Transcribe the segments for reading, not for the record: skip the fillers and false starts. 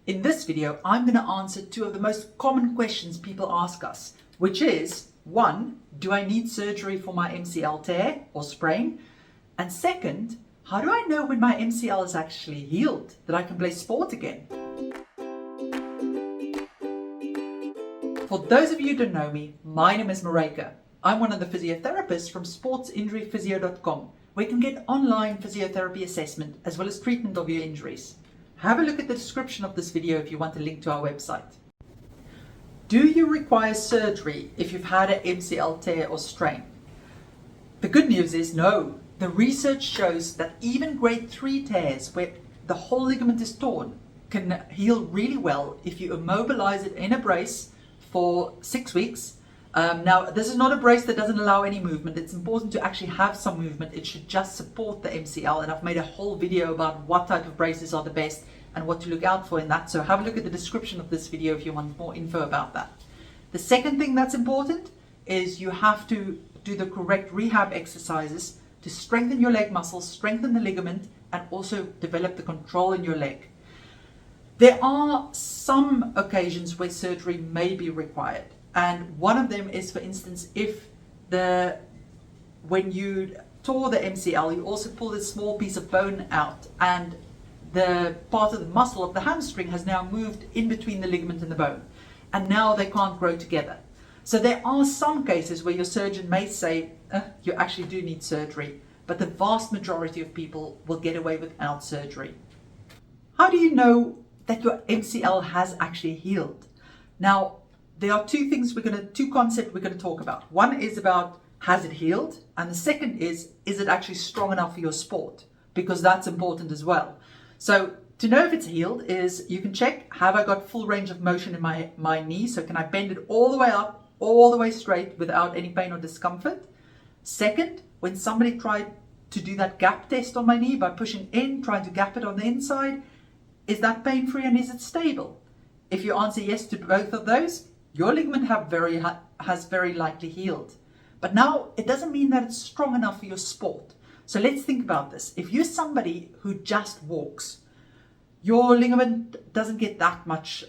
In this video, I'm going to answer two of the most common questions people ask us, which is, one, do I need surgery for my MCL tear or sprain? And second, how do I know when my MCL is actually healed, that I can play sport again? For those of you who don't know me, my name is Maryke. I'm one of the physiotherapists from sportsinjuryphysio.com, where you can get online physiotherapy assessment as well as treatment of your injuries. Have a look at the description of this video if you want a link to our website. Do you require surgery if you've had an MCL tear or strain? The good news is no. The research shows that even grade 3 tears where the whole ligament is torn can heal really well if you immobilize it in a brace for 6 weeks. Now, this is not a brace that doesn't allow any movement. It's important to actually have some movement. It should just support the MCL, and I've made a whole video about what type of braces are the best and what to look out for in that. So have a look at the description of this video if you want more info about that. The second thing that's important is you have to do the correct rehab exercises to strengthen your leg muscles, strengthen the ligament, and also develop the control in your leg. There are some occasions where surgery may be required. And one of them is, for instance, if when you tore the MCL, you also pulled a small piece of bone out, and the part of the muscle of the hamstring has now moved in between the ligament and the bone, and now they can't grow together. So there are some cases where your surgeon may say, you actually do need surgery, but the vast majority of people will get away without surgery. How do you know that your MCL has actually healed? Now, there are two concepts we're going to talk about. One is about, has it healed? And the second is it actually strong enough for your sport? Because that's important as well. So to know if it's healed is you can check, have I got full range of motion in my knee? So can I bend it all the way up, all the way straight without any pain or discomfort? Second, when somebody tried to do that gap test on my knee by pushing in, trying to gap it on the inside, is that pain-free and is it stable? If you answer yes to both of those, your ligament has very likely healed. But now it doesn't mean that it's strong enough for your sport. So let's think about this. If you're somebody who just walks, your ligament doesn't get that much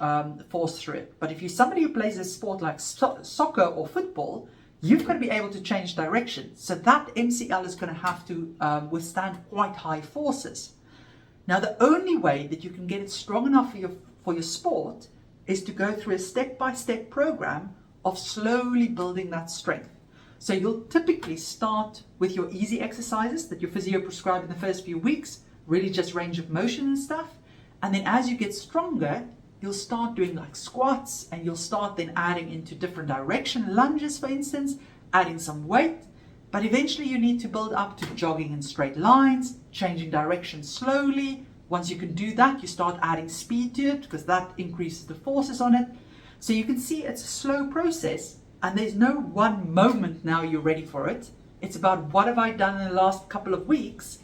force through it. But if you're somebody who plays a sport like soccer or football, you've got to be able to change direction. So that MCL is going to have to withstand quite high forces. Now, the only way that you can get it strong enough for your sport is to go through a step-by-step program of slowly building that strength. So you'll typically start with your easy exercises that your physio prescribed in the first few weeks, really just range of motion and stuff. And then as you get stronger, you'll start doing like squats, and you'll start then adding into different direction, lunges for instance, adding some weight. But eventually you need to build up to jogging in straight lines, changing direction slowly. Once you can do that, you start adding speed to it because that increases the forces on it. So you can see it's a slow process, and there's no one moment now you're ready for it. It's about what have I done in the last couple of weeks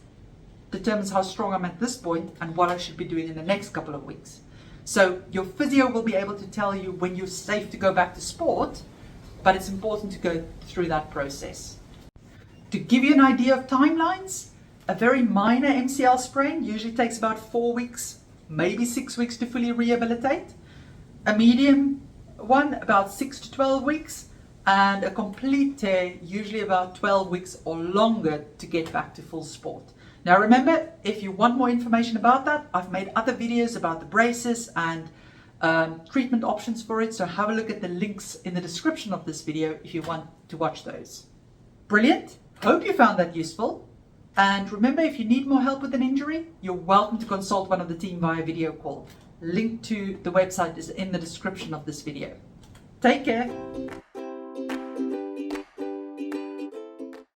determines how strong I'm at this point and what I should be doing in the next couple of weeks. So your physio will be able to tell you when you're safe to go back to sport, but it's important to go through that process. To give you an idea of timelines, a very minor MCL sprain usually takes about 4 weeks, maybe 6 weeks to fully rehabilitate. A medium one, about 6 to 12 weeks. And a complete tear, usually about 12 weeks or longer to get back to full sport. Now remember, if you want more information about that, I've made other videos about the braces and treatment options for it. So have a look at the links in the description of this video if you want to watch those. Brilliant. Hope you found that useful. And remember, if you need more help with an injury, you're welcome to consult one of the team via video call. Link to the website is in the description of this video. Take care.